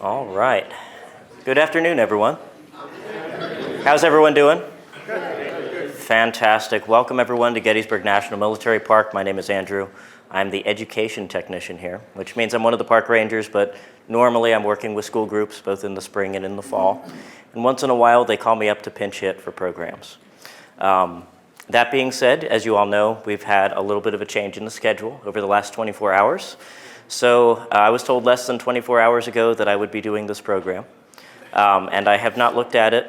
All right. Good afternoon, everyone. How's everyone doing? Fantastic. Welcome, everyone, to Gettysburg National Military Park. My name is Andrew. I'm the education technician here, which means I'm one of the park rangers, but normally I'm working with school groups, both in the spring and in the fall. And once in a while, they call me up to pinch hit for programs. That being said, as you all know, we've had a little bit of a change in the schedule over the last 24 hours. So I was told less than 24 hours ago that I would be doing this program. And I have not looked at it,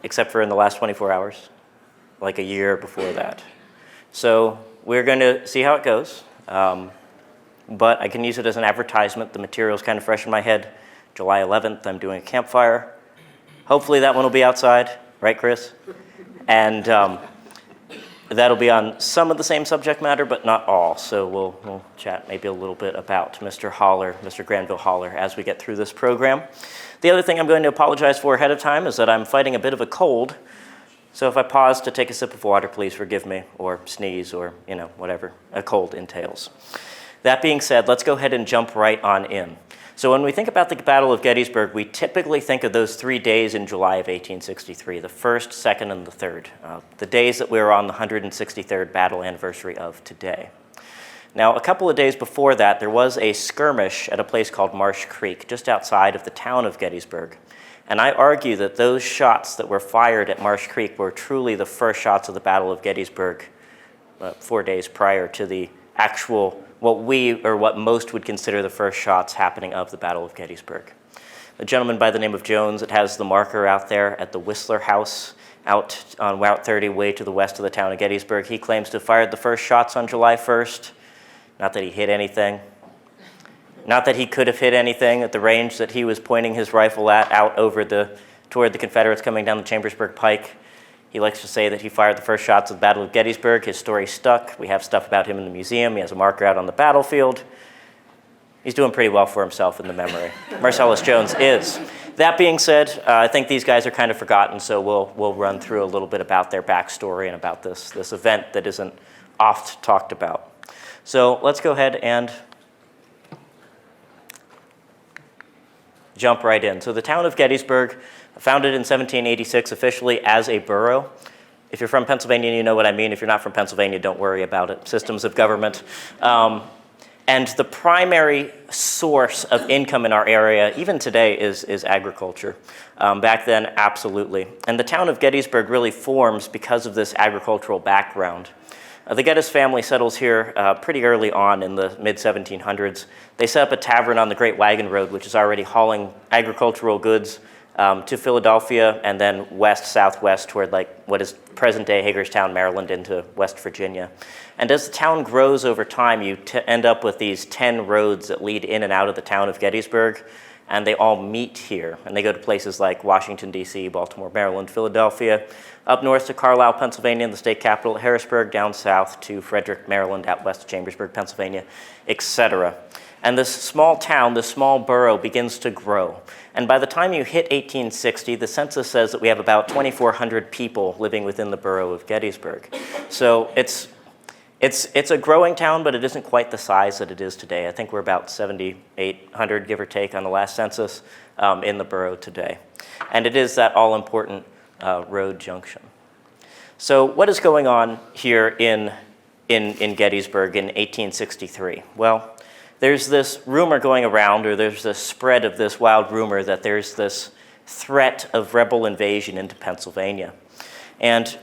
except for in the last 24 hours, like a year before that. So we're going to see how it goes. But I can use it as an advertisement. The material's kind of fresh in my head. July 11th, I'm doing a campfire. Hopefully that one will be outside, right, Chris? And that'll be on some of the same subject matter, but not all. So we'll chat maybe a little bit about Mr. Granville Holler, as we get through this program. The other thing I'm going to apologize for ahead of time is that I'm fighting a bit of a cold. So if I pause to take a sip of water, please forgive me, or sneeze, or whatever a cold entails. That being said, let's go ahead and jump right on in. So when we think about the Battle of Gettysburg, we typically think of those 3 days in July of 1863, the 1st, 2nd, and the 3rd, the days that we were on the 163rd battle anniversary of today. Now, a couple of days before that, there was a skirmish at a place called Marsh Creek, just outside of the town of Gettysburg. And I argue that those shots that were fired at Marsh Creek were truly the first shots of the Battle of Gettysburg 4 days prior to the actual what most would consider the first shots happening of the Battle of Gettysburg. A gentleman by the name of Jones, it has the marker out there at the Whistler House out on Route 30 way to the west of the town of Gettysburg. He claims to have fired the first shots on July 1st. Not that he hit anything. Not that he could have hit anything at the range that he was pointing his rifle at out toward the Confederates coming down the Chambersburg Pike. He likes to say that he fired the first shots of the Battle of Gettysburg. His story stuck. We have stuff about him in the museum. He has a marker out on the battlefield. He's doing pretty well for himself in the memory. Marcellus Jones is. That being said, I think these guys are kind of forgotten, so we'll run through a little bit about their backstory and about this event that isn't oft talked about. So let's go ahead and jump right in. So the town of Gettysburg, founded in 1786 officially as a borough. If you're from Pennsylvania, you know what I mean. If you're not from Pennsylvania, don't worry about it. Systems of government. And the primary source of income in our area, even today, is agriculture. Back then, absolutely. And the town of Gettysburg really forms because of this agricultural background. The Geddes family settles here pretty early on in the mid-1700s. They set up a tavern on the Great Wagon Road, which is already hauling agricultural goods to Philadelphia and then southwest toward what is present-day Hagerstown, Maryland, into West Virginia. And as the town grows over time, you end up with these 10 roads that lead in and out of the town of Gettysburg, and they all meet here. And they go to places like Washington, D.C., Baltimore, Maryland, Philadelphia, up north to Carlisle, Pennsylvania, the state capital, Harrisburg, down south to Frederick, Maryland, out west to Chambersburg, Pennsylvania, etc. And this small town, this small borough begins to grow. And by the time you hit 1860, the census says that we have about 2,400 people living within the borough of Gettysburg. So it's a growing town, but it isn't quite the size that it is today. I think we're about 7,800, give or take, on the last census in the borough today. And it is that all-important road junction. So what is going on here in Gettysburg in 1863? Well, there's this rumor going around, or there's this spread of this wild rumor that there's this threat of rebel invasion into Pennsylvania. And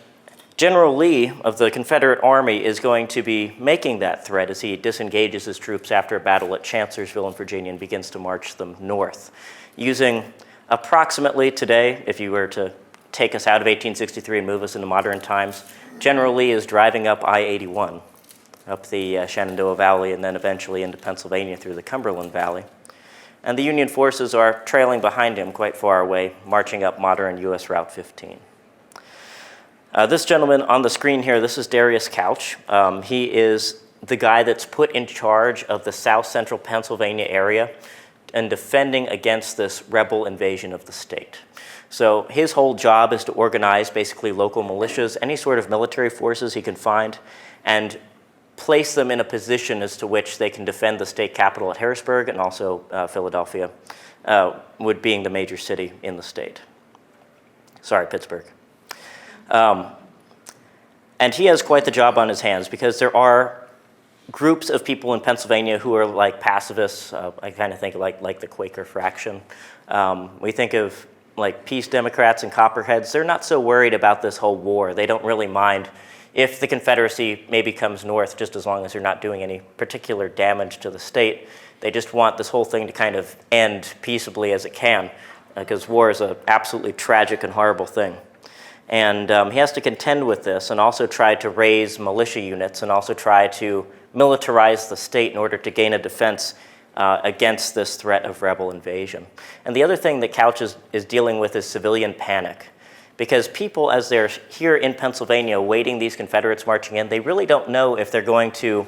General Lee of the Confederate Army is going to be making that threat as he disengages his troops after a battle at Chancellorsville in Virginia and begins to march them north. Using approximately today, if you were to take us out of 1863 and move us into modern times, General Lee is driving up I-81, up the Shenandoah Valley, and then eventually into Pennsylvania through the Cumberland Valley. And the Union forces are trailing behind him quite far away, marching up modern U.S. Route 15. This gentleman on the screen here, this is Darius Couch. He is the guy that's put in charge of the south central Pennsylvania area and defending against this rebel invasion of the state. So his whole job is to organize basically local militias, any sort of military forces he can find, and place them in a position as to which they can defend the state capital at Harrisburg and also Philadelphia Wood being the major city in the state. Sorry, Pittsburgh. And he has quite the job on his hands because there are groups of people in Pennsylvania who are like pacifists. I kind of think like the Quaker fraction. We think of like peace Democrats and Copperheads. They're not so worried about this whole war. They don't really mind if the Confederacy maybe comes north, just as long as they're not doing any particular damage to the state. They just want this whole thing to kind of end peaceably as it can, because war is an absolutely tragic and horrible thing. And he has to contend with this and also try to raise militia units and also try to militarize the state in order to gain a defense against this threat of rebel invasion. And the other thing that Couch is dealing with is civilian panic. Because people, as they're here in Pennsylvania awaiting these Confederates marching in, they really don't know if they're going to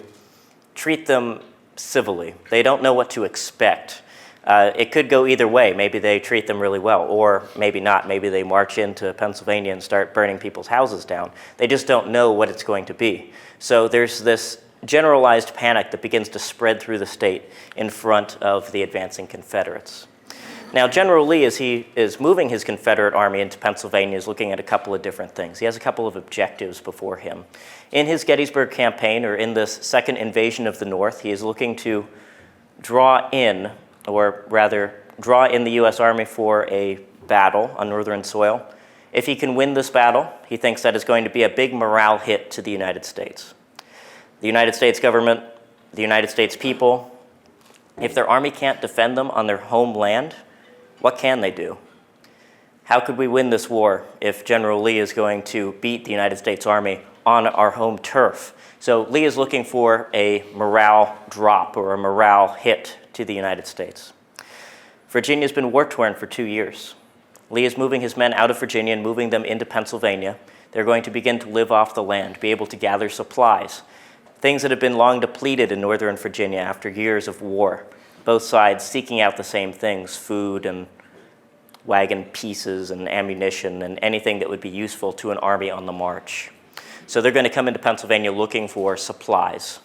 treat them civilly. They don't know what to expect. It could go either way. Maybe they treat them really well, or maybe not. Maybe they march into Pennsylvania and start burning people's houses down. They just don't know what it's going to be. So there's this generalized panic that begins to spread through the state in front of the advancing Confederates. Now, General Lee, as he is moving his Confederate army into Pennsylvania, is looking at a couple of different things. He has a couple of objectives before him. In his Gettysburg campaign, or in this second invasion of the North, he is looking to draw in the U.S. Army for a battle on northern soil. If he can win this battle, he thinks that is going to be a big morale hit to the United States. The United States government, the United States people, if their army can't defend them on their homeland, what can they do? How could we win this war if General Lee is going to beat the United States Army on our home turf? So Lee is looking for a morale drop or a morale hit to the United States. Virginia's been war-torn for 2 years. Lee is moving his men out of Virginia and moving them into Pennsylvania. They're going to begin to live off the land, be able to gather supplies, things that have been long depleted in northern Virginia after years of war. Both sides seeking out the same things, food and wagon pieces and ammunition and anything that would be useful to an army on the march. So they're going to come into Pennsylvania looking for supplies.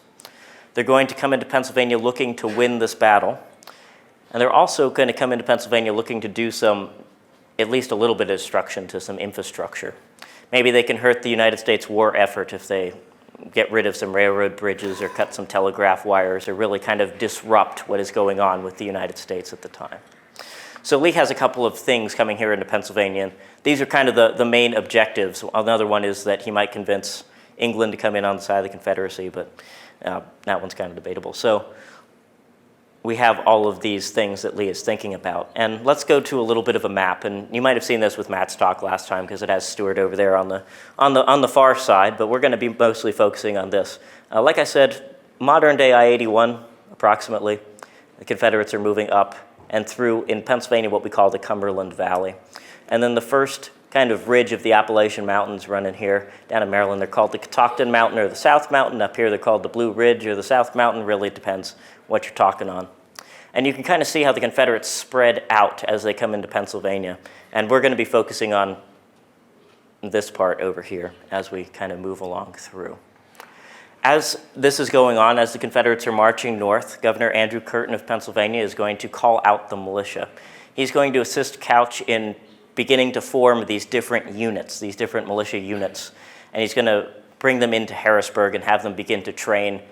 They're going to come into Pennsylvania looking to win this battle. And they're also going to come into Pennsylvania looking to do at least a little bit of destruction to some infrastructure. Maybe they can hurt the United States war effort if they get rid of some railroad bridges or cut some telegraph wires or really kind of disrupt what is going on with the United States at the time. So Lee has a couple of things coming here into Pennsylvania. These are kind of the main objectives. Another one is that he might convince England to come in on the side of the Confederacy, but that one's kind of debatable. So we have all of these things that Lee is thinking about. And let's go to a little bit of a map. And you might have seen this with Matt's talk last time because it has Stuart over there on the far side, but we're going to be mostly focusing on this. Like I said, modern-day I-81, approximately, the Confederates are moving up and through, in Pennsylvania, what we call the Cumberland Valley. And then the first kind of ridge of the Appalachian Mountains running here down in Maryland, they're called the Catoctin Mountain or the South Mountain. Up here, they're called the Blue Ridge or the South Mountain. Really depends what you're talking on. And you can kind of see how the Confederates spread out as they come into Pennsylvania. And we're going to be focusing on this part over here as we kind of move along through. As this is going on, as the Confederates are marching north, Governor Andrew Curtin of Pennsylvania is going to call out the militia. He's going to assist Couch in beginning to form these different units, these different militia units. And he's going to bring them into Harrisburg and have them begin to train,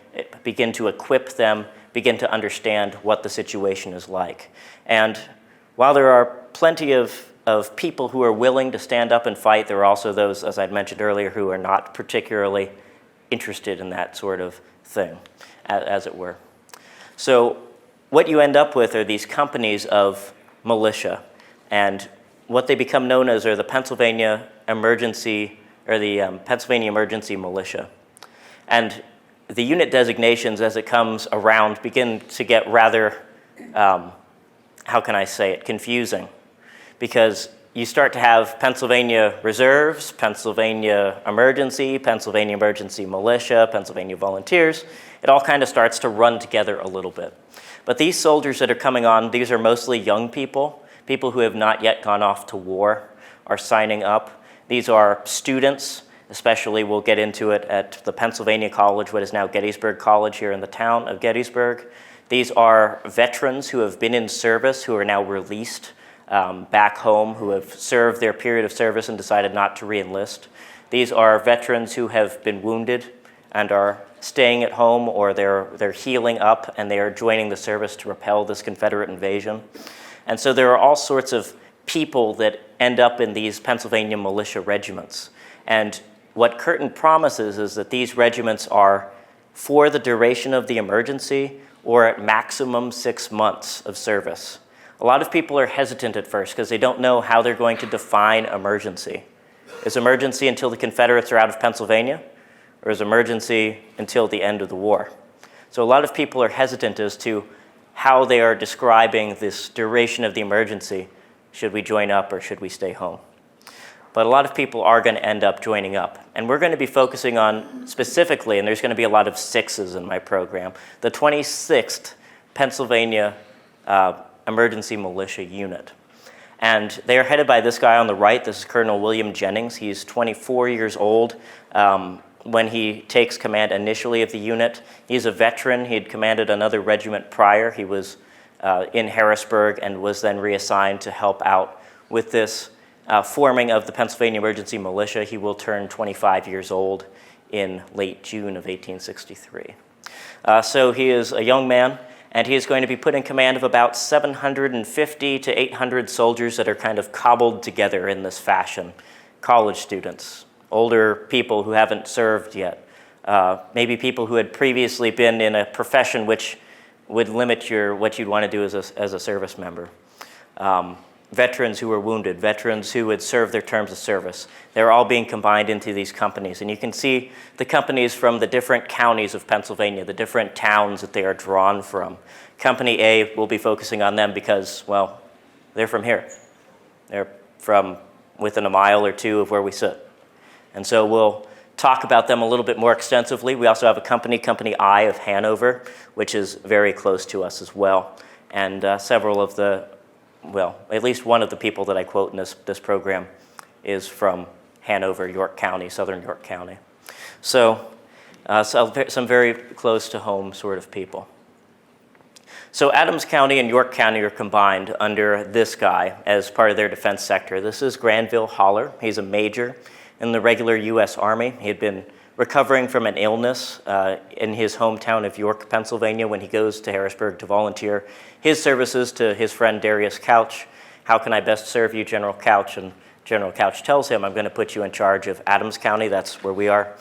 begin to equip them, begin to understand what the situation is like. And while there are plenty of people who are willing to stand up and fight, there are also those, as I'd mentioned earlier, who are not particularly interested in that sort of thing, as it were. So what you end up with are these companies of militia, and what they become known as are the Pennsylvania Emergency Militia. And the unit designations as it comes around begin to get rather, confusing, because you start to have Pennsylvania Reserves, Pennsylvania Emergency Militia, Pennsylvania Volunteers. It all kind of starts to run together a little bit. But these soldiers that are coming on, these are mostly young people who have not yet gone off to war, are signing up. These are students, especially we'll get into it at the Pennsylvania College, what is now Gettysburg College here in the town of Gettysburg. These are veterans who have been in service, who are now released back home, who have served their period of service and decided not to re-enlist. These are veterans who have been wounded and are staying at home, or they're healing up and they are joining the service to repel this Confederate invasion. And so there are all sorts of people that end up in these Pennsylvania militia regiments. And what Curtin promises is that these regiments are for the duration of the emergency or at maximum 6 months of service. A lot of people are hesitant at first because they don't know how they're going to define emergency. Is emergency until the Confederates are out of Pennsylvania, or is emergency until the end of the war? So a lot of people are hesitant as to how they are describing this duration of the emergency. Should we join up or should we stay home? But a lot of people are going to end up joining up. And we're going to be focusing on specifically, and there's going to be a lot of sixes in my program, the 26th Pennsylvania Emergency Militia Unit. And they are headed by this guy on the right. This is Colonel William Jennings. He's 24 years old when he takes command initially of the unit. He's a veteran. He had commanded another regiment prior. He was in Harrisburg and was then reassigned to help out with this forming of the Pennsylvania Emergency Militia. He will turn 25 years old in late June of 1863. So he is a young man, and he is going to be put in command of about 750 to 800 soldiers that are kind of cobbled together in this fashion. College students, older people who haven't served yet, maybe people who had previously been in a profession which would limit what you'd want to do as a service member. Veterans who were wounded, veterans who had served their terms of service. They're all being combined into these companies. And you can see the companies from the different counties of Pennsylvania, the different towns that they are drawn from. Company A will be focusing on them because, well, they're from here. They're from within a mile or two of where we sit. And so we'll talk about them a little bit more extensively. We also have a company, Company I of Hanover, which is very close to us as well. And several of at least one of the people that I quote in this program is from Hanover, York County, southern York County. So some very close to home sort of people. So Adams County and York County are combined under this guy as part of their defense sector. This is Granville Haller. He's a major in the regular U.S. Army. He had been recovering from an illness in his hometown of York, Pennsylvania, when he goes to Harrisburg to volunteer his services to his friend Darius Couch. How can I best serve you, General Couch? And General Couch tells him, I'm going to put you in charge of Adams County. That's where we are,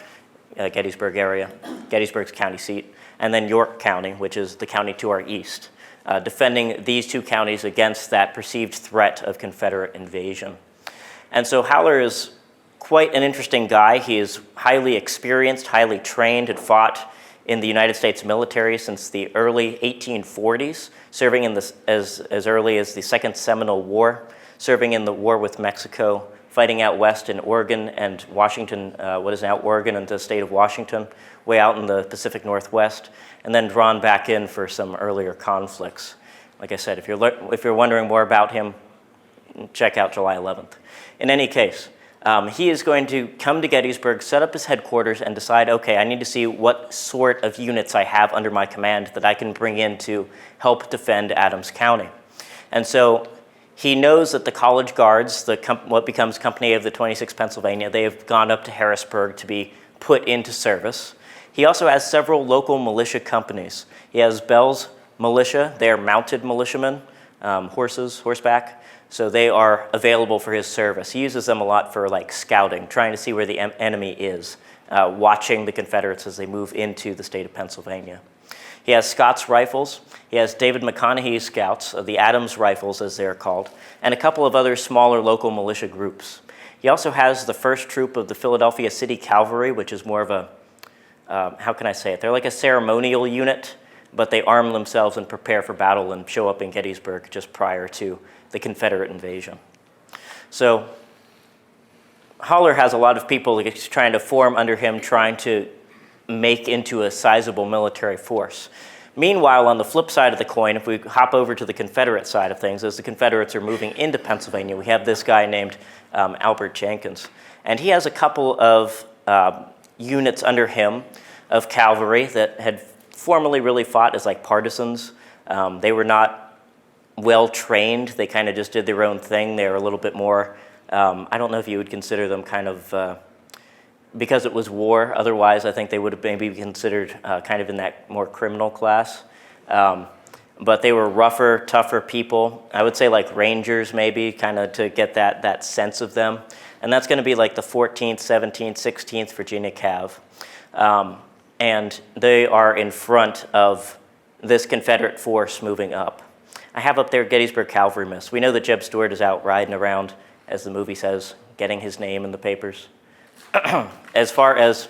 Gettysburg area. Gettysburg's county seat. And then York County, which is the county to our east, defending these two counties against that perceived threat of Confederate invasion. And so Haller is quite an interesting guy. He is highly experienced, highly trained, had fought in the United States military since the early 1840s, serving in as early as the Second Seminole War, serving in the war with Mexico, fighting out west in Oregon and Washington, what is now Oregon and the state of Washington, way out in the Pacific Northwest, and then drawn back in for some earlier conflicts. Like I said, if you're wondering more about him, check out July 11th. In any case, he is going to come to Gettysburg, set up his headquarters, and decide, okay, I need to see what sort of units I have under my command that I can bring in to help defend Adams County. And so he knows that the College Guards, what becomes Company A of the 26th Pennsylvania, they have gone up to Harrisburg to be put into service. He also has several local militia companies. He has Bell's Militia. They are mounted militiamen, horseback. So they are available for his service. He uses them a lot for scouting, trying to see where the enemy is, watching the Confederates as they move into the state of Pennsylvania. He has Scott's Rifles. He has David McConaughey's Scouts, the Adams Rifles as they're called, and a couple of other smaller local militia groups. He also has the 1st Troop of the Philadelphia City Cavalry, which is more of a, how can I say it? They're like a ceremonial unit, but they arm themselves and prepare for battle and show up in Gettysburg just prior to the Confederate invasion. So Haller has a lot of people he's trying to form under him, trying to make into a sizable military force. Meanwhile, on the flip side of the coin, if we hop over to the Confederate side of things, as the Confederates are moving into Pennsylvania, we have this guy named Albert Jenkins. And he has a couple of units under him of cavalry that had formerly really fought as like partisans. They were not well trained. They kind of just did their own thing. They were a little bit more, I don't know if you would consider them kind of, because it was war. Otherwise, I think they would have maybe considered kind of in that more criminal class. But they were rougher, tougher people. I would say like Rangers maybe, kind of to get that sense of them. And that's going to be like the 14th, 17th, 16th Virginia Cav. And they are in front of this Confederate force moving up. I have up there Gettysburg Cavalry Miss. We know that Jeb Stuart is out riding around, as the movie says, getting his name in the papers. As far as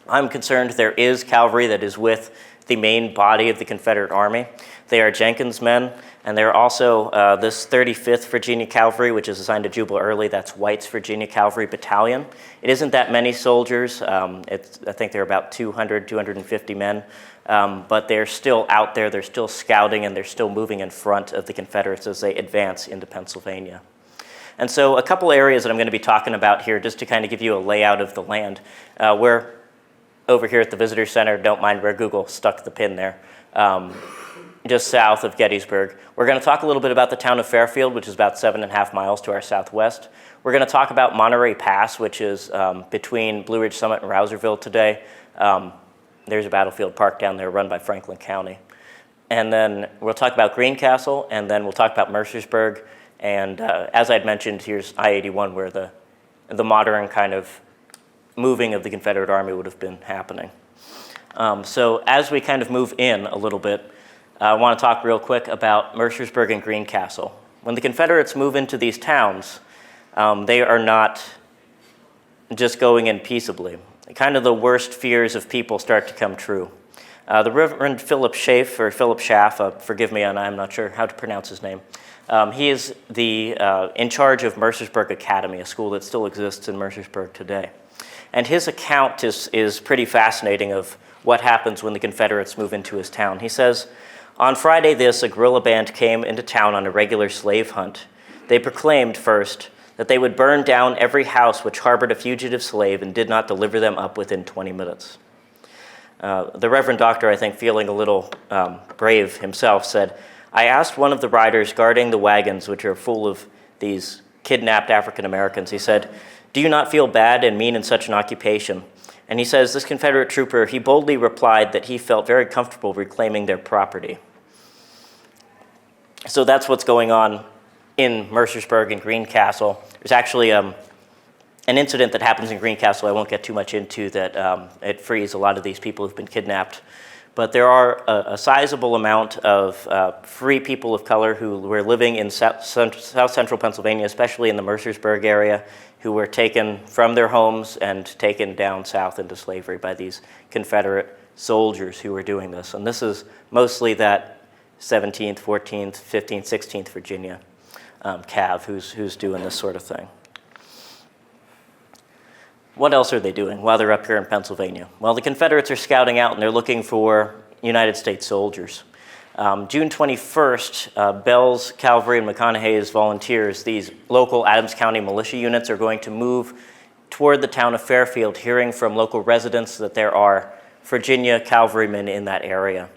I'm concerned, there is cavalry that is with the main body of the Confederate Army. They are Jenkins' men, and they're also this 35th Virginia Cavalry, which is assigned to Jubal Early. That's White's Virginia Cavalry Battalion. It isn't that many soldiers. I think they're about 200, 250 men, but they're still out there. They're still scouting, and they're still moving in front of the Confederates as they advance into Pennsylvania. And so a couple areas that I'm going to be talking about here, just to kind of give you a layout of the land. We're over here at the Visitor Center. Don't mind where Google stuck the pin there. Just south of Gettysburg. We're going to talk a little bit about the town of Fairfield, which is about 7.5 miles to our southwest. We're going to talk about Monterey Pass, which is between Blue Ridge Summit and Rouserville today. There's a battlefield park down there run by Franklin County. And then we'll talk about Greencastle, and then we'll talk about Mercersburg. And as I'd mentioned, here's I-81, where the modern kind of moving of the Confederate Army would have been happening. So as we kind of move in a little bit, I want to talk real quick about Mercersburg and Greencastle. When the Confederates move into these towns, they are not just going in peaceably. Kind of the worst fears of people start to come true. The Reverend Philip Schaff, forgive me, I'm not sure how to pronounce his name. He is in charge of Mercersburg Academy, a school that still exists in Mercersburg today. And his account is pretty fascinating of what happens when the Confederates move into his town. He says, "On Friday a guerrilla band came into town on a regular slave hunt. They proclaimed first that they would burn down every house which harbored a fugitive slave and did not deliver them up within 20 minutes. The Reverend Doctor, I think, feeling a little brave himself, said, "I asked one of the riders guarding the wagons, which are full of these kidnapped African Americans, he said, 'Do you not feel bad and mean in such an occupation?' And he says, this Confederate trooper, he boldly replied that he felt very comfortable reclaiming their property." So that's what's going on in Mercersburg and Greencastle. There's actually an incident that happens in Greencastle I won't get too much into that it frees a lot of these people who've been kidnapped. But there are a sizable amount of free people of color who were living in south central Pennsylvania, especially in the Mercersburg area, who were taken from their homes and taken down south into slavery by these Confederate soldiers who were doing this. And this is mostly that 17th, 14th, 15th, 16th Virginia Cav who's doing this sort of thing. What else are they doing while they're up here in Pennsylvania? Well, the Confederates are scouting out and they're looking for United States soldiers. June 21st, Bell's Cavalry and McConaughey's volunteers, these local Adams County militia units, are going to move toward the town of Fairfield, hearing from local residents that there are Virginia cavalrymen in that area.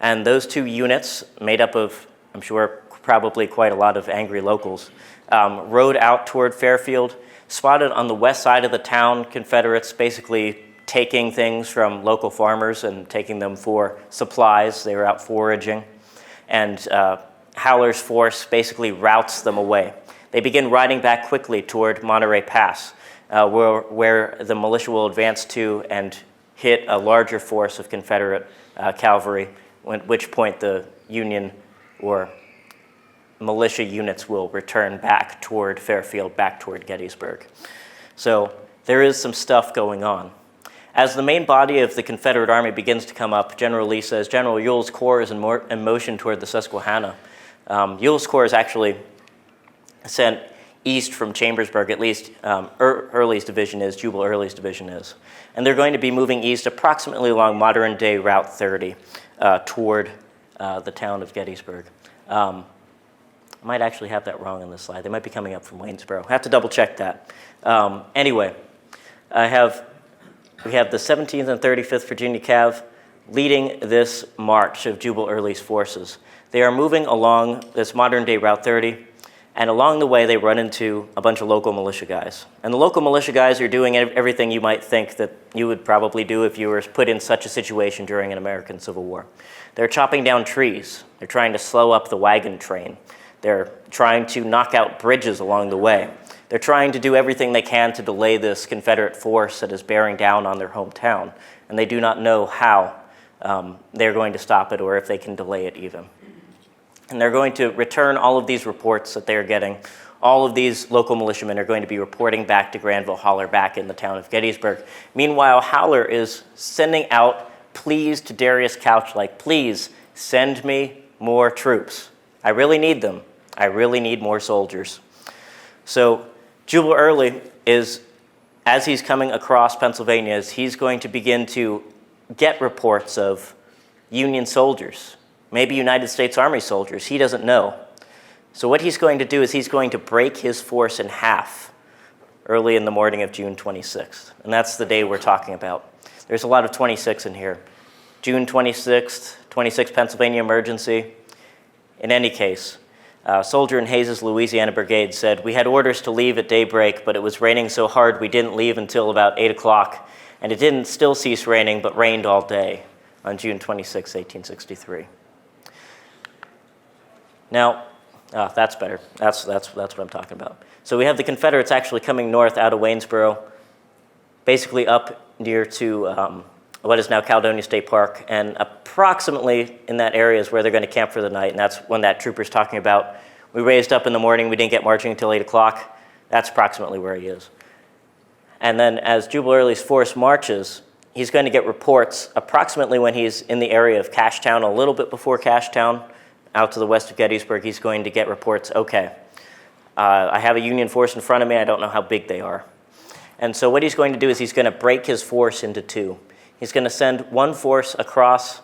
And those two units, made up of, I'm sure, probably quite a lot of angry locals, rode out toward Fairfield, spotted on the west side of the town Confederates basically taking things from local farmers and taking them for supplies. They were out foraging. And Howler's force basically routes them away. They begin riding back quickly toward Monterey Pass, where the militia will advance to and hit a larger force of Confederate cavalry, at which point the Union or militia units will return back toward Fairfield, back toward Gettysburg. So there is some stuff going on. As the main body of the Confederate Army begins to come up, General Lee says General Ewell's Corps is in motion toward the Susquehanna. Ewell's Corps is actually sent east from Chambersburg, at least Early's division is, Jubal Early's division is. And they're going to be moving east approximately along modern-day Route 30 toward the town of Gettysburg. I might actually have that wrong on this slide. They might be coming up from Waynesboro. I have to double-check that. Anyway, we have the 17th and 35th Virginia Cav leading this march of Jubal Early's forces. They are moving along this modern-day Route 30, and along the way they run into a bunch of local militia guys. And the local militia guys are doing everything you might think that you would probably do if you were put in such a situation during an American Civil War. They're chopping down trees. They're trying to slow up the wagon train. They're trying to knock out bridges along the way. They're trying to do everything they can to delay this Confederate force that is bearing down on their hometown, and they do not know how they're going to stop it or if they can delay it even. And they're going to return all of these reports that they're getting. All of these local militiamen are going to be reporting back to Granville Haller back in the town of Gettysburg. Meanwhile, Haller is sending out pleas to Darius Couch, like, please send me more troops. I really need them. I really need more soldiers. So Jubal Early is, as he's coming across Pennsylvania, he's going to begin to get reports of Union soldiers, maybe United States Army soldiers. He doesn't know. So what he's going to do is he's going to break his force in half early in the morning of June 26th. And that's the day we're talking about. There's a lot of 26 in here. June 26th, 26th Pennsylvania Emergency. In any case, a soldier in Hayes's Louisiana Brigade said, we had orders to leave at daybreak, but it was raining so hard we didn't leave until about 8 o'clock, and it didn't still cease raining, but rained all day on June 26, 1863. Now, that's better. That's what I'm talking about. So we have the Confederates actually coming north out of Waynesboro, basically up near to what is now Caledonia State Park, and approximately in that area is where they're going to camp for the night, and that's when that trooper's talking about, we raised up in the morning, we didn't get marching until 8 o'clock. That's approximately where he is. And then as Jubal Early's force marches, he's going to get reports approximately when he's in the area of Cashtown, a little bit before Cashtown, out to the west of Gettysburg. He's going to get reports, okay, I have a Union force in front of me, I don't know how big they are. And so what he's going to do is he's going to break his force into two. He's going to send one force across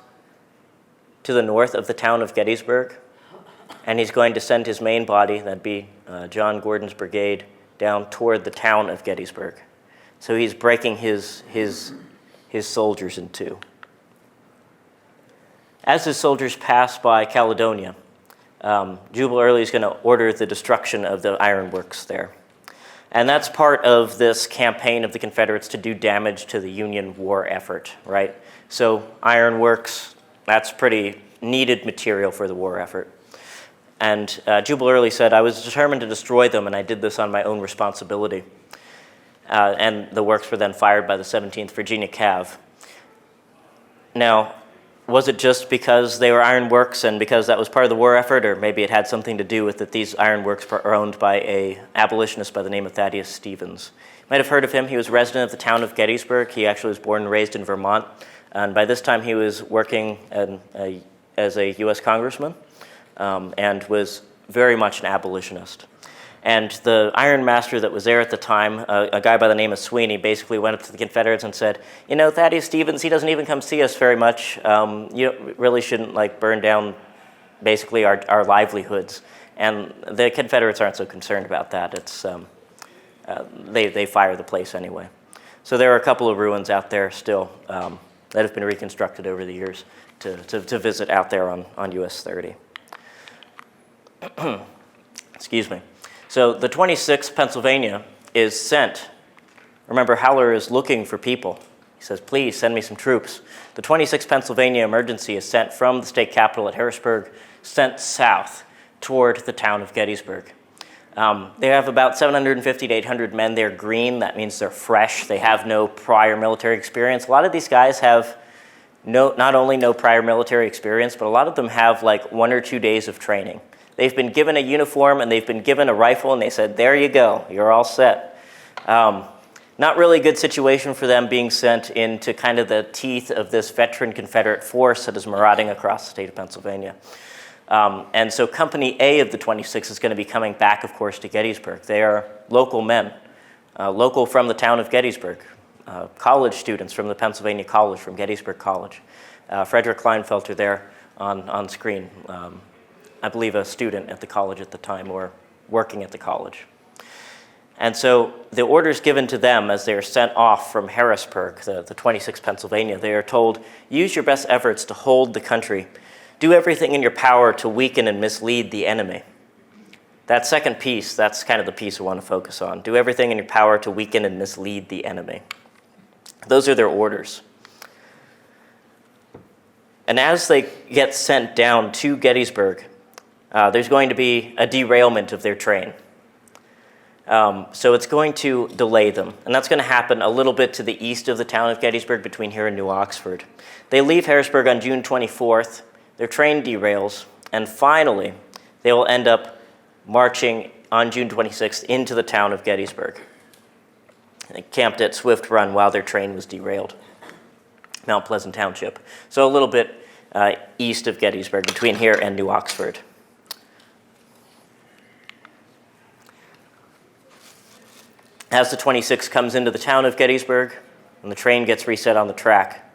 to the north of the town of Gettysburg, and he's going to send his main body, that'd be John Gordon's brigade, down toward the town of Gettysburg. So he's breaking his soldiers in two. As his soldiers pass by Caledonia, Jubal Early is going to order the destruction of the ironworks there. And that's part of this campaign of the Confederates to do damage to the Union war effort, right? So ironworks, that's pretty needed material for the war effort. And Jubal Early said, I was determined to destroy them, and I did this on my own responsibility. And the works were then fired by the 17th Virginia Cav. Now, was it just because they were ironworks and because that was part of the war effort, or maybe it had something to do with that these ironworks were owned by an abolitionist by the name of Thaddeus Stevens? You might have heard of him. He was a resident of the town of Gettysburg. He actually was born and raised in Vermont. And by this time, he was working as a U.S. congressman and was very much an abolitionist. And the iron master that was there at the time, a guy by the name of Sweeney, basically went up to the Confederates and said, you know, Thaddeus Stevens, he doesn't even come see us very much. You really shouldn't burn down basically our livelihoods. And the Confederates aren't so concerned about that. It's they fire the place anyway. So there are a couple of ruins out there still that have been reconstructed over the years to visit out there on US 30. Excuse me. So the 26th Pennsylvania is sent. Remember, Haller is looking for people. He says, please send me some troops. The 26th Pennsylvania Emergency is sent from the state capital at Harrisburg, sent south toward the town of Gettysburg. They have about 750 to 800 men. They're green. That means they're fresh. They have no prior military experience. A lot of these guys have not only no prior military experience, but a lot of them have 1 or 2 days of training. They've been given a uniform and they've been given a rifle and they said, there you go, you're all set. Not really a good situation for them being sent into kind of the teeth of this veteran Confederate force that is marauding across the state of Pennsylvania. And so Company A of the 26th is going to be coming back, of course, to Gettysburg. They are local men, local from the town of Gettysburg, college students from the Pennsylvania College, from Gettysburg College. Frederick Kleinfelter there on screen. I believe a student at the college at the time or working at the college. And so the orders given to them as they are sent off from Harrisburg, the 26th Pennsylvania, they are told, use your best efforts to hold the country. Do everything in your power to weaken and mislead the enemy. That second piece, that's kind of the piece I want to focus on. Do everything in your power to weaken and mislead the enemy. Those are their orders. And as they get sent down to Gettysburg, there's going to be a derailment of their train. So it's going to delay them. And that's going to happen a little bit to the east of the town of Gettysburg, between here and New Oxford. They leave Harrisburg on June 24th. Their train derails. And finally, they will end up marching on June 26th into the town of Gettysburg. They camped at Swift Run while their train was derailed. Mount Pleasant Township. So a little bit east of Gettysburg, between here and New Oxford. As the 26th comes into the town of Gettysburg, and the train gets reset on the track,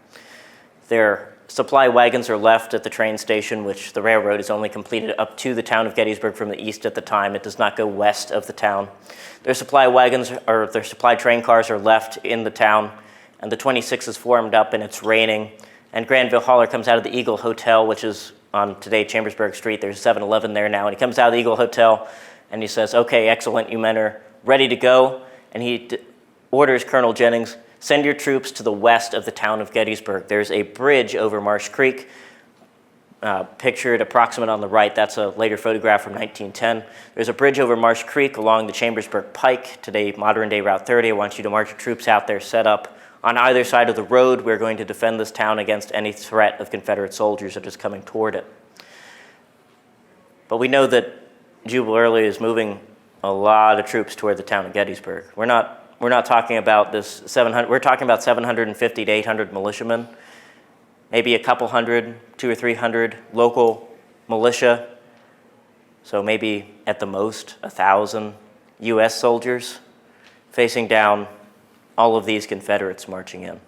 their supply wagons are left at the train station, which the railroad is only completed up to the town of Gettysburg from the east at the time. It does not go west of the town. Their supply wagons, or their supply train cars, are left in the town, and the 26th is formed up, and it's raining. And Granville Haller comes out of the Eagle Hotel, which is on today Chambersburg Street. There's a 7-Eleven there now, and he comes out of the Eagle Hotel, and he says, "Okay, excellent, you men are ready to go." And he orders Colonel Jennings, send your troops to the west of the town of Gettysburg. There's a bridge over Marsh Creek, pictured approximate on the right. That's a later photograph from 1910. There's a bridge over Marsh Creek along the Chambersburg Pike, today modern-day Route 30. I want you to march your troops out there, set up on either side of the road. We're going to defend this town against any threat of Confederate soldiers that is coming toward it. But we know that Jubal Early is moving a lot of troops toward the town of Gettysburg. We're not talking about this 700. We're talking about 750 to 800 militiamen, maybe a couple hundred, 200 or 300 local militia. So maybe at the most 1,000 U.S. soldiers facing down all of these Confederates marching in,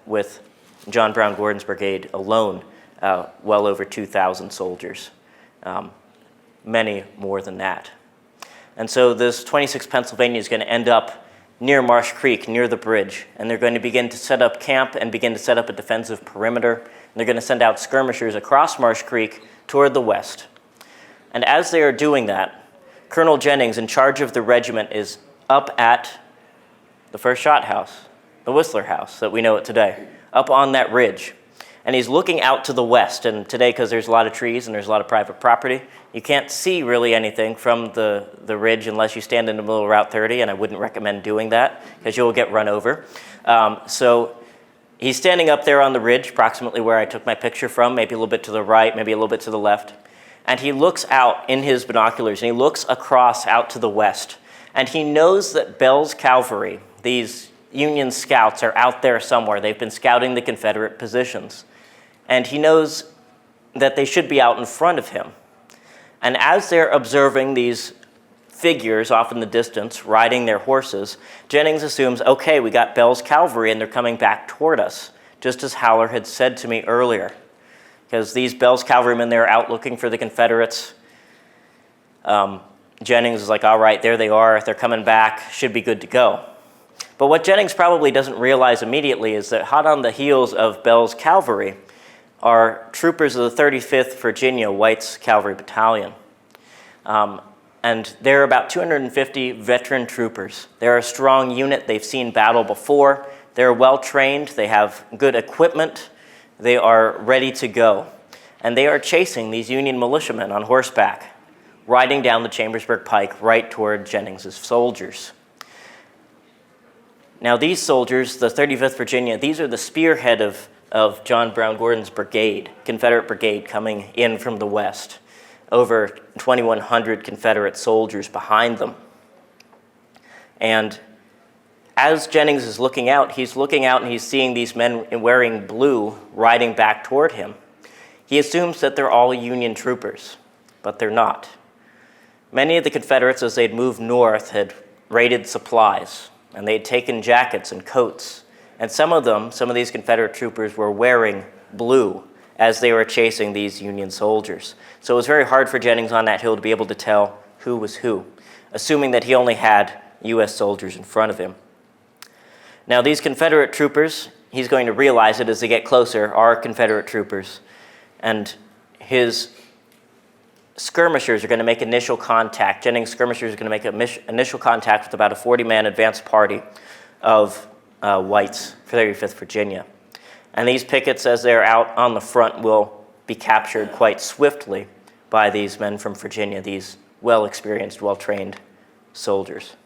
with John Brown Gordon's brigade alone, well over 2,000 soldiers. Many more than that. And so this 26th Pennsylvania is going to end up near Marsh Creek, near the bridge, and they're going to begin to set up camp and begin to set up a defensive perimeter. And they're going to send out skirmishers across Marsh Creek toward the west. And as they are doing that, Colonel Jennings, in charge of the regiment, is up at the first shot house, the Whistler House that we know it today, up on that ridge. And he's looking out to the west. And today, because there's a lot of trees and there's a lot of private property, you can't see really anything from the ridge unless you stand in the middle of Route 30, and I wouldn't recommend doing that because you'll get run over. So he's standing up there on the ridge, approximately where I took my picture from, maybe a little bit to the right, maybe a little bit to the left. And he looks out in his binoculars, and he looks across out to the west. And he knows that Bell's cavalry, these Union scouts, are out there somewhere. They've been scouting the Confederate positions. And he knows that they should be out in front of him. And as they're observing these figures off in the distance, riding their horses, Jennings assumes, okay, we got Bell's cavalry and they're coming back toward us, just as Haller had said to me earlier. Because these Bell's cavalrymen, they're out looking for the Confederates. Jennings is like, all right, there they are. They're coming back. Should be good to go. But what Jennings probably doesn't realize immediately is that hot on the heels of Bell's cavalry are troopers of the 35th Virginia White's Cavalry Battalion. And they're about 250 veteran troopers. They're a strong unit. They've seen battle before. They're well-trained. They have good equipment. They are ready to go. And they are chasing these Union militiamen on horseback, riding down the Chambersburg Pike right toward Jennings' soldiers. Now these soldiers, the 35th Virginia, these are the spearhead of John Brown Gordon's brigade, Confederate brigade coming in from the west. Over 2,100 Confederate soldiers behind them. And as Jennings is looking out and he's seeing these men wearing blue riding back toward him. He assumes that they're all Union troopers, but they're not. Many of the Confederates, as they'd moved north, had raided supplies, and they'd taken jackets and coats. And some of these Confederate troopers were wearing blue as they were chasing these Union soldiers. So it was very hard for Jennings on that hill to be able to tell who was who, assuming that he only had U.S. soldiers in front of him. Now, these Confederate troopers, he's going to realize it as they get closer, are Confederate troopers, and his skirmishers are going to make initial contact. Jennings' skirmishers are going to make initial contact with about a 40-man advance party of whites for 35th Virginia. And these pickets, as they're out on the front, will be captured quite swiftly by these men from Virginia, these well-experienced, well-trained soldiers.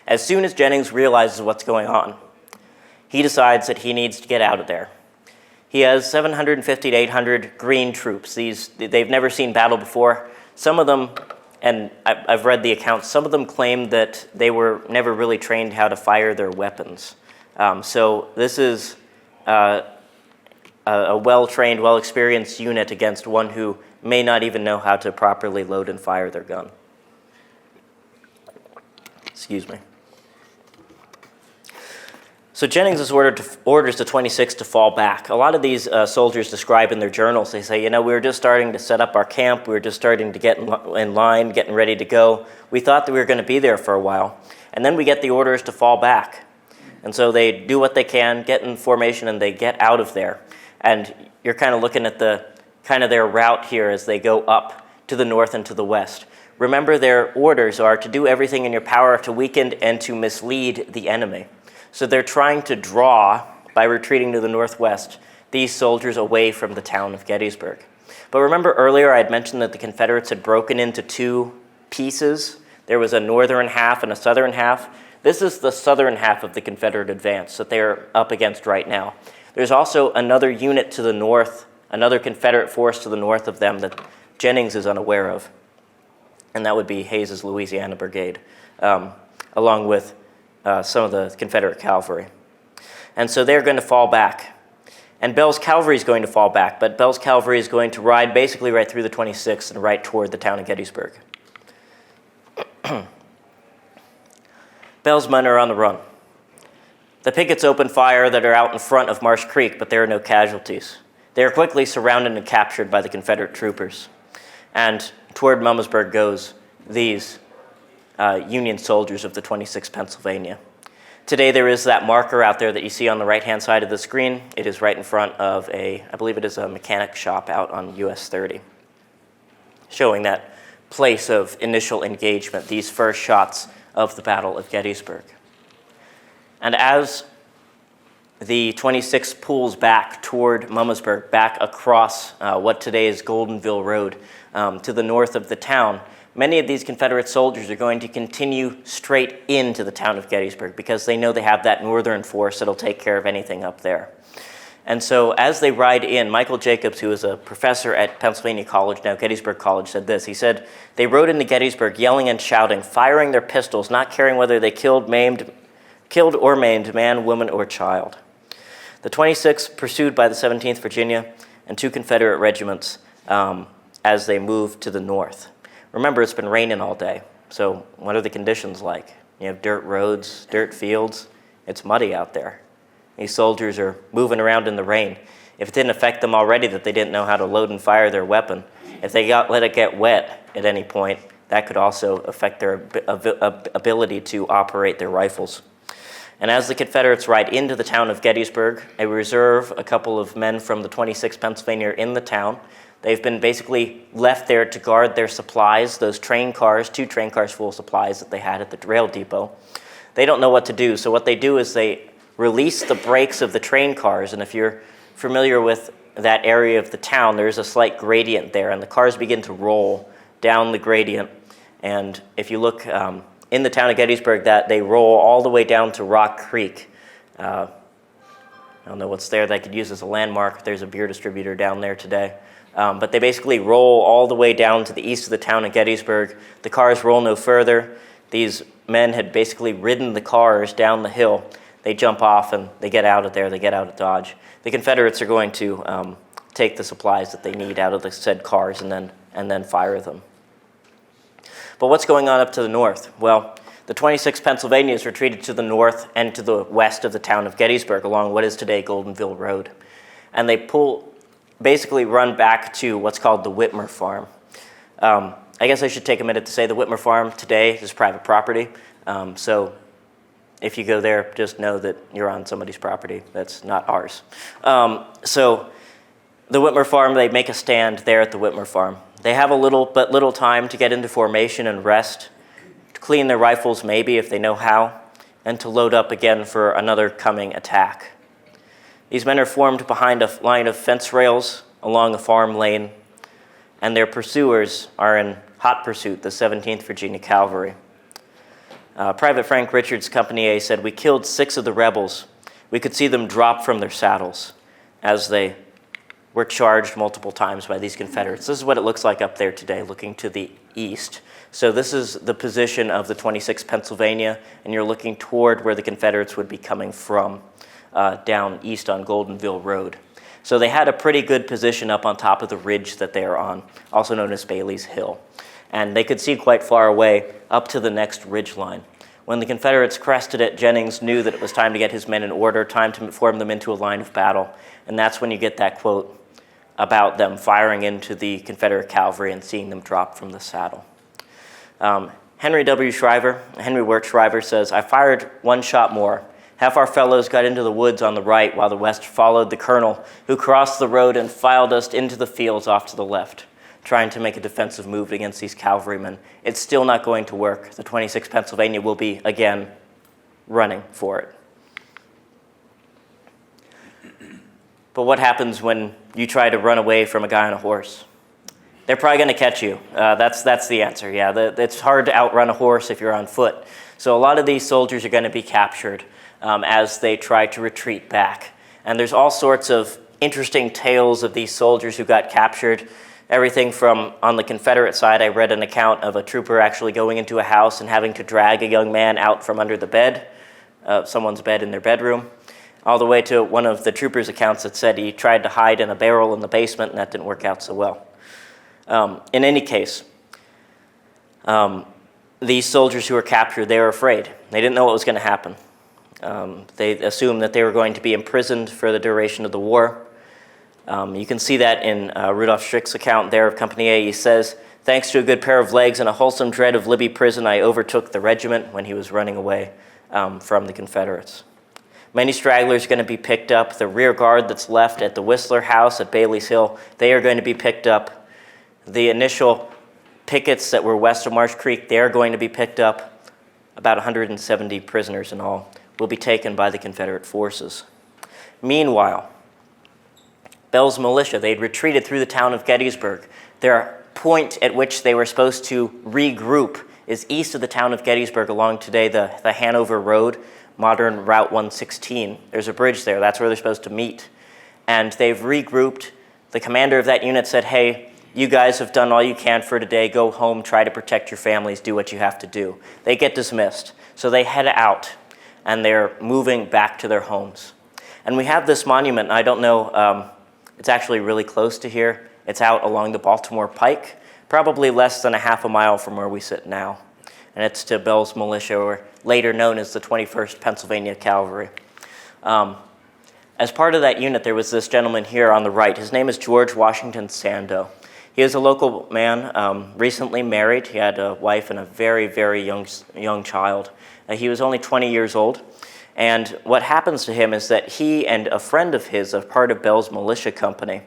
As soon as Jennings realizes what's going on, he decides that he needs to get out of there. He has 750 to 800 green troops. They've never seen battle before. Some of them, and I've read the accounts, some of them claim that they were never really trained how to fire their weapons. So this is a well-trained, well-experienced unit against one who may not even know how to properly load and fire their gun. Excuse me. So Jennings orders the 26th to fall back. A lot of these soldiers describe in their journals, they say, we were just starting to set up our camp, we were just starting to get in line, getting ready to go. We thought that we were going to be there for a while. And then we get the orders to fall back. And so they do what they can, get in formation, and they get out of there. And you're kind of looking at their route here as they go up to the north and to the west. Remember, their orders are to do everything in your power to weaken and to mislead the enemy. So they're trying to draw, by retreating to the northwest, these soldiers away from the town of Gettysburg. But remember earlier I had mentioned that the Confederates had broken into two pieces. There was a northern half and a southern half. This is the southern half of the Confederate advance that they're up against right now. There's also another unit to the north, another Confederate force to the north of them that Jennings is unaware of, and that would be Hayes's Louisiana Brigade, along with some of the Confederate cavalry. And so they're going to fall back. And Bell's cavalry is going to fall back, but Bell's cavalry is going to ride basically right through the 26th and right toward the town of Gettysburg. Bell's men are on the run. The pickets open fire that are out in front of Marsh Creek, but there are no casualties. They are quickly surrounded and captured by the Confederate troopers. And toward Mummersburg goes these Union soldiers of the 26th Pennsylvania. Today there is that marker out there that you see on the right-hand side of the screen. It is right in front of I believe it is a mechanic shop out on US 30, showing that place of initial engagement, these first shots of the Battle of Gettysburg. And as the 26th pulls back toward Mummersburg, back across what today is Goldenville Road to the north of the town, many of these Confederate soldiers are going to continue straight into the town of Gettysburg because they know they have that northern force that'll take care of anything up there. And so as they ride in, Michael Jacobs, who is a professor at Pennsylvania College, now Gettysburg College, said this. He said, "They rode into Gettysburg yelling and shouting, firing their pistols, not caring whether they killed or maimed man, woman, or child." The 26th pursued by the 17th Virginia and two Confederate regiments as they moved to the north. Remember, it's been raining all day, so what are the conditions like? You have dirt roads, dirt fields. It's muddy out there. These soldiers are moving around in the rain. If it didn't affect them already that they didn't know how to load and fire their weapon, if they let it get wet at any point, that could also affect their ability to operate their rifles. And as the Confederates ride into the town of Gettysburg, a reserve, a couple of men from the 26th Pennsylvania are in the town. They've been basically left there to guard their supplies, those train cars, 2 train cars full of supplies that they had at the rail depot. They don't know what to do, so what they do is they release the brakes of the train cars, and if you're familiar with that area of the town, there's a slight gradient there, and the cars begin to roll down the gradient. And if you look in the town of Gettysburg, that they roll all the way down to Rock Creek. I don't know what's there that I could use as a landmark. There's a beer distributor down there today. But they basically roll all the way down to the east of the town of Gettysburg. The cars roll no further. These men had basically ridden the cars down the hill. They jump off and they get out of there. They get out of Dodge. The Confederates are going to take the supplies that they need out of the said cars and then fire them. But what's going on up to the north? Well, the 26th Pennsylvania is retreated to the north and to the west of the town of Gettysburg along what is today Goldenville Road. And they basically run back to what's called the Whitmer Farm. I guess I should take a minute to say the Whitmer Farm today is private property. So if you go there, just know that you're on somebody's property. That's not ours. So the Whitmer Farm, they make a stand there at the Whitmer Farm. They have little time to get into formation and rest, to clean their rifles maybe if they know how, and to load up again for another coming attack. These men are formed behind a line of fence rails along a farm lane, and their pursuers are in hot pursuit, the 17th Virginia Cavalry. Private Frank Richards, Company A, said, "We killed 6 of the rebels. We could see them drop from their saddles as they were charged multiple times by these Confederates." This is what it looks like up there today, looking to the east. So this is the position of the 26th Pennsylvania, and you're looking toward where the Confederates would be coming from, down east on Goldenville Road. So they had a pretty good position up on top of the ridge that they are on, also known as Bailey's Hill. And they could see quite far away up to the next ridge line. When the Confederates crested it, Jennings knew that it was time to get his men in order, time to form them into a line of battle. And that's when you get that quote about them firing into the Confederate cavalry and seeing them drop from the saddle. Henry Wirt Shriver says, "I fired one shot more. Half our fellows got into the woods on the right, while the rest followed the colonel, who crossed the road and filed us into the fields off to the left, trying to make a defensive move against these cavalrymen. It's still not going to work. The 26th Pennsylvania will be, again, running for it." But what happens when you try to run away from a guy on a horse? They're probably going to catch you. That's the answer, yeah. It's hard to outrun a horse if you're on foot. So a lot of these soldiers are going to be captured as they try to retreat back. And there's all sorts of interesting tales of these soldiers who got captured. Everything from, on the Confederate side, I read an account of a trooper actually going into a house and having to drag a young man out from under the bed, someone's bed in their bedroom, all the way to one of the troopers' accounts that said he tried to hide in a barrel in the basement and that didn't work out so well. In any case, these soldiers who were captured, they were afraid. They didn't know what was going to happen. They assumed that they were going to be imprisoned for the duration of the war. You can see that in Rudolph Strick's account there of Company A. He says, "Thanks to a good pair of legs and a wholesome dread of Libby prison, I overtook the regiment," when he was running away from the Confederates. Many stragglers are going to be picked up. The rear guard that's left at the Whistler House at Bailey's Hill, they are going to be picked up. The initial pickets that were west of Marsh Creek, they are going to be picked up. About 170 prisoners in all will be taken by the Confederate forces. Meanwhile, Bell's militia, they'd retreated through the town of Gettysburg. Their point at which they were supposed to regroup is east of the town of Gettysburg along today the Hanover Road, modern Route 116. There's a bridge there. That's where they're supposed to meet. And they've regrouped. The commander of that unit said, "Hey, you guys have done all you can for today. Go home, try to protect your families, do what you have to do." They get dismissed. So they head out, and they're moving back to their homes. And we have this monument. I don't know, it's actually really close to here. It's out along the Baltimore Pike, probably less than a half a mile from where we sit now. And it's to Bell's militia, or later known as the 21st Pennsylvania Cavalry. As part of that unit, there was this gentleman here on the right. His name is George Washington Sandow. He is a local man, recently married. He had a wife and a very, very young child. He was only 20 years old. And what happens to him is that he and a friend of his, a part of Bell's militia company,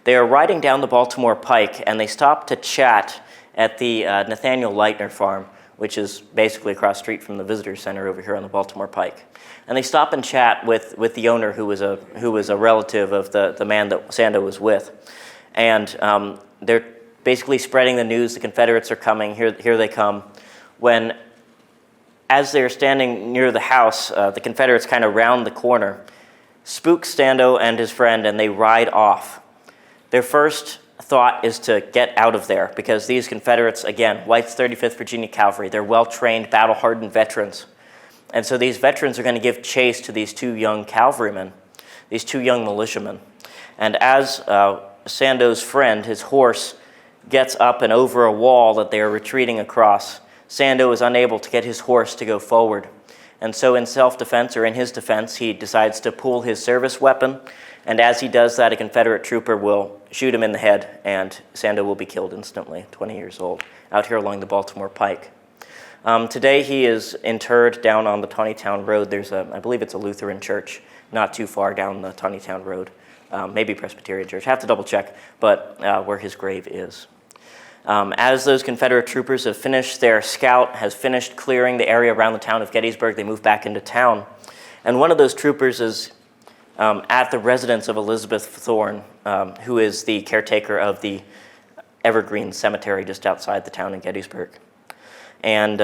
they are riding down the Baltimore Pike, and they stop to chat at the Nathaniel Leitner farm, which is basically across the street from the visitor center over here on the Baltimore Pike. And they stop and chat with the owner, who was a relative of the man that Sandow was with. And they're basically spreading the news. The Confederates are coming. Here they come. When, as they're standing near the house, the Confederates kind of round the corner, spook Sandow and his friend, and they ride off. Their first thought is to get out of there, because these Confederates, again, White's 35th Virginia Cavalry, they're well-trained, battle-hardened veterans. And so these veterans are going to give chase to these 2 young cavalrymen, these 2 young militiamen. And as Sandow's friend, his horse, gets up and over a wall that they are retreating across, Sandow is unable to get his horse to go forward. And so in self-defense, or in his defense, he decides to pull his service weapon, and as he does that, a Confederate trooper will shoot him in the head, and Sando will be killed instantly, 20 years old, out here along the Baltimore Pike. Today he is interred down on the Taneytown Road. There's I believe it's a Lutheran church not too far down the Taneytown Road, maybe Presbyterian church, I have to double check, but where his grave is. As those Confederate troopers have finished, their scout has finished clearing the area around the town of Gettysburg, they move back into town. And one of those troopers is at the residence of Elizabeth Thorne, who is the caretaker of the Evergreen Cemetery just outside the town in Gettysburg. And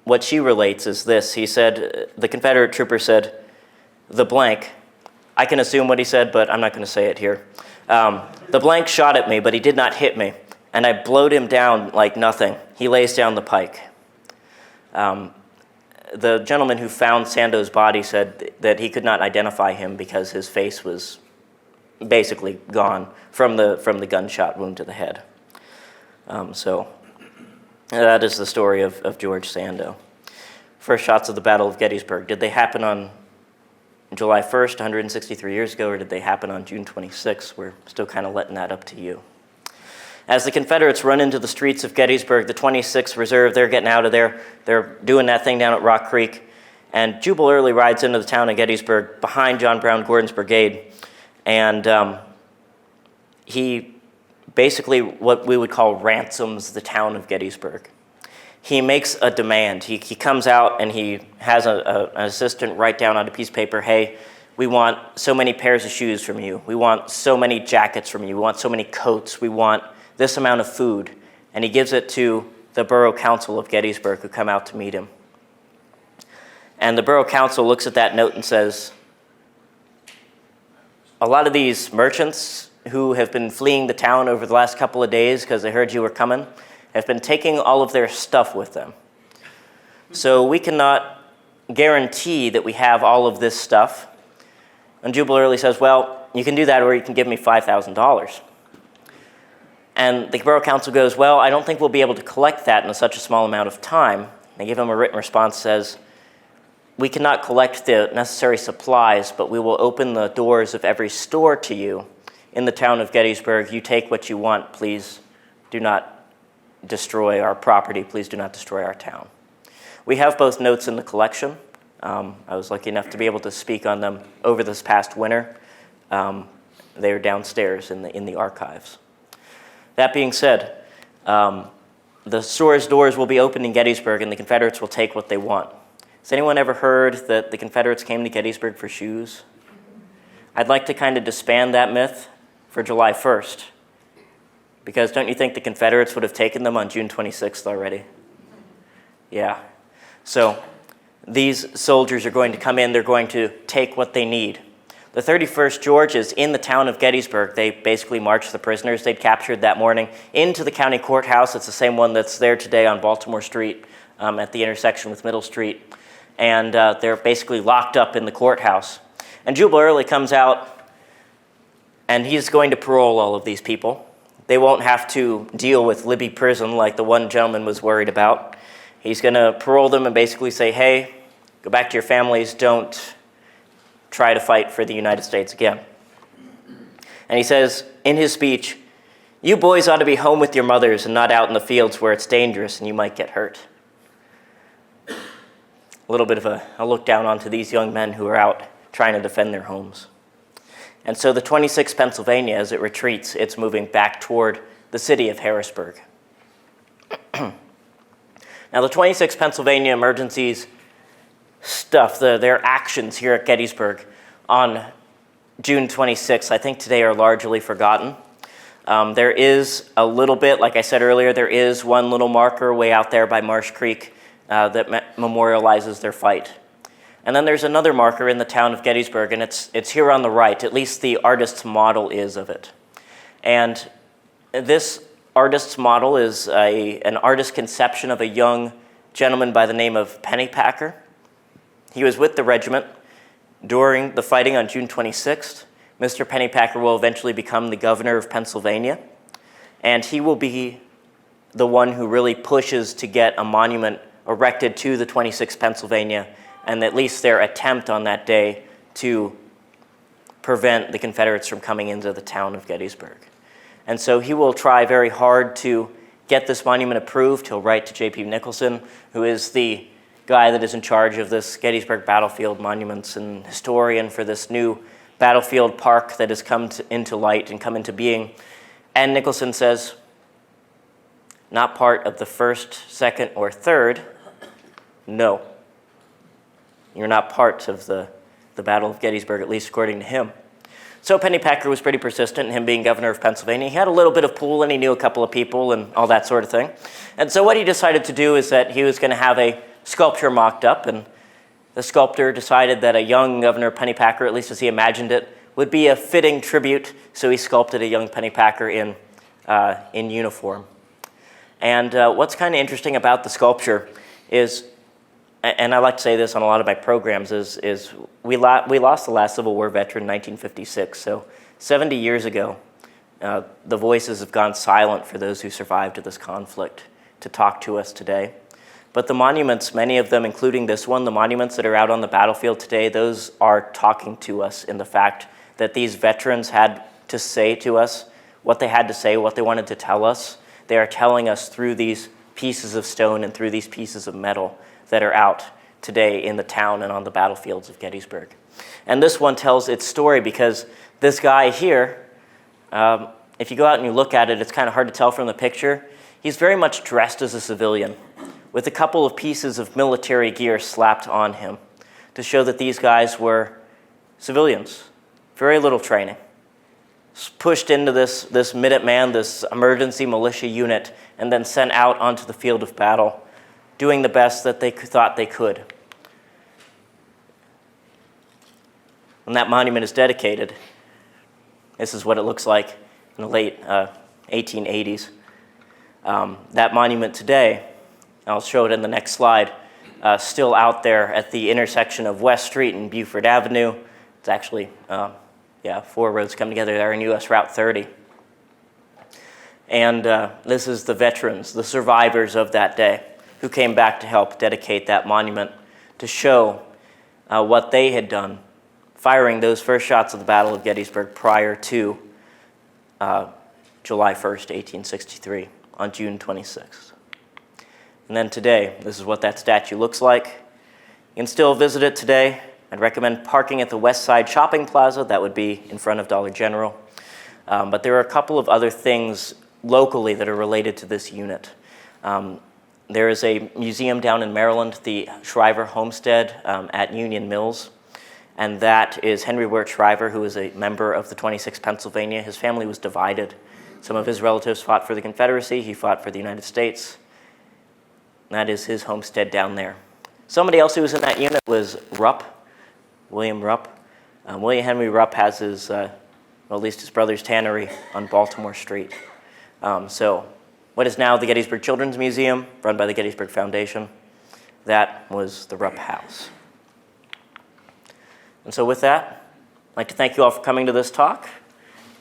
what she relates is this. He said, the Confederate trooper said, the blank, I can assume what he said, but I'm not going to say it here. The blank shot at me, but he did not hit me, and I blowed him down like nothing. He lays down the pike. The gentleman who found Sando's body said that he could not identify him because his face was basically gone from the gunshot wound to the head. So that is the story of George Sando. First shots of the Battle of Gettysburg. Did they happen on July 1st, 163 years ago, or did they happen on June 26th? We're still kind of letting that up to you. As the Confederates run into the streets of Gettysburg, the 26th Reserve, they're getting out of there. They're doing that thing down at Rock Creek. And Jubal Early rides into the town of Gettysburg behind John Brown Gordon's brigade. And he basically, what we would call, ransoms the town of Gettysburg. He makes a demand. He comes out and he has an assistant write down on a piece of paper, hey, we want so many pairs of shoes from you. We want so many jackets from you. We want so many coats. We want this amount of food. And he gives it to the Borough Council of Gettysburg, who come out to meet him. And the Borough Council looks at that note and says, a lot of these merchants who have been fleeing the town over the last couple of days because they heard you were coming have been taking all of their stuff with them. So we cannot guarantee that we have all of this stuff. And Jubal Early says, well, you can do that, or you can give me $5,000. And the Borough Council goes, well, I don't think we'll be able to collect that in such a small amount of time. They give him a written response that says, we cannot collect the necessary supplies, but we will open the doors of every store to you in the town of Gettysburg. You take what you want. Please do not destroy our property. Please do not destroy our town. We have both notes in the collection. I was lucky enough to be able to speak on them over this past winter. They are downstairs in the archives. That being said, the store's doors will be opened in Gettysburg, and the Confederates will take what they want. Has anyone ever heard that the Confederates came to Gettysburg for shoes? I'd like to kind of disband that myth for July 1st, because don't you think the Confederates would have taken them on June 26th already? Yeah. So these soldiers are going to come in, they're going to take what they need. The 31st George is in the town of Gettysburg. They basically marched the prisoners they'd captured that morning into the county courthouse. It's the same one that's there today on Baltimore Street at the intersection with Middle Street. And they're basically locked up in the courthouse. And Jubal Early comes out, and he's going to parole all of these people. They won't have to deal with Libby Prison like the one gentleman was worried about. He's going to parole them and basically say, hey, go back to your families, don't try to fight for the United States again. And he says in his speech, you boys ought to be home with your mothers and not out in the fields where it's dangerous and you might get hurt. A little bit of a look down onto these young men who are out trying to defend their homes. And so the 26th Pennsylvania, as it retreats, it's moving back toward the city of Harrisburg. Now, the 26th Pennsylvania Emergency's stuff, their actions here at Gettysburg on June 26th, I think today are largely forgotten. There is a little bit, like I said earlier, there is one little marker way out there by Marsh Creek that memorializes their fight. And then there's another marker in the town of Gettysburg, and it's here on the right. At least the artist's model is of it. And this artist's model is an artist's conception of a young gentleman by the name of Pennypacker. He was with the regiment during the fighting on June 26th. Mr. Pennypacker will eventually become the governor of Pennsylvania, and he will be the one who really pushes to get a monument erected to the 26th Pennsylvania and at least their attempt on that day to prevent the Confederates from coming into the town of Gettysburg. And so he will try very hard to get this monument approved. He'll write to J.P. Nicholson, who is the guy that is in charge of this Gettysburg battlefield monuments and historian for this new battlefield park that has come into light and come into being. And Nicholson says, not part of the first, second, or third. No. You're not part of the Battle of Gettysburg, at least according to him. So Pennypacker was pretty persistent in him being governor of Pennsylvania. He had a little bit of pull, and he knew a couple of people and all that sort of thing. And so what he decided to do is that he was going to have a sculpture mocked up, and the sculptor decided that a young Governor Pennypacker, at least as he imagined it, would be a fitting tribute, so he sculpted a young Pennypacker in uniform. And what's kind of interesting about the sculpture is, and I like to say this on a lot of my programs, is we lost the last Civil War veteran in 1956, so 70 years ago, the voices have gone silent for those who survived this conflict to talk to us today. But the monuments, many of them, including this one, the monuments that are out on the battlefield today, those are talking to us in the fact that these veterans had to say to us what they had to say, what they wanted to tell us. They are telling us through these pieces of stone and through these pieces of metal that are out today in the town and on the battlefields of Gettysburg. And this one tells its story because this guy here, if you go out and you look at it, it's kind of hard to tell from the picture. He's very much dressed as a civilian, with a couple of pieces of military gear slapped on him to show that these guys were civilians, very little training, pushed into this Minuteman, this emergency militia unit, and then sent out onto the field of battle, doing the best that they thought they could. When that monument is dedicated, this is what it looks like in the late 1880s. That monument today, I'll show it in the next slide, still out there at the intersection of West Street and Buford Avenue. It's actually, 4 roads come together there in US Route 30. And this is the veterans, the survivors of that day, who came back to help dedicate that monument to show what they had done, firing those first shots of the Battle of Gettysburg prior to July 1st, 1863, on June 26th. And then today, this is what that statue looks like. You can still visit it today. I'd recommend parking at the West Side Shopping Plaza. That would be in front of Dollar General. But there are a couple of other things locally that are related to this unit. There is a museum down in Maryland, the Shriver Homestead at Union Mills. And that is Henry Wirt Shriver, who was a member of the 26th Pennsylvania. His family was divided. Some of his relatives fought for the Confederacy. He fought for the United States. That is his homestead down there. Somebody else who was in that unit was Rupp, William Rupp. William Henry Rupp has his, at least his brother's tannery on Baltimore Street. So what is now the Gettysburg Children's Museum, run by the Gettysburg Foundation, that was the Rupp House. And so with that, I'd like to thank you all for coming to this talk.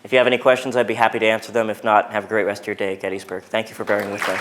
If you have any questions, I'd be happy to answer them. If not, have a great rest of your day at Gettysburg. Thank you for bearing with me.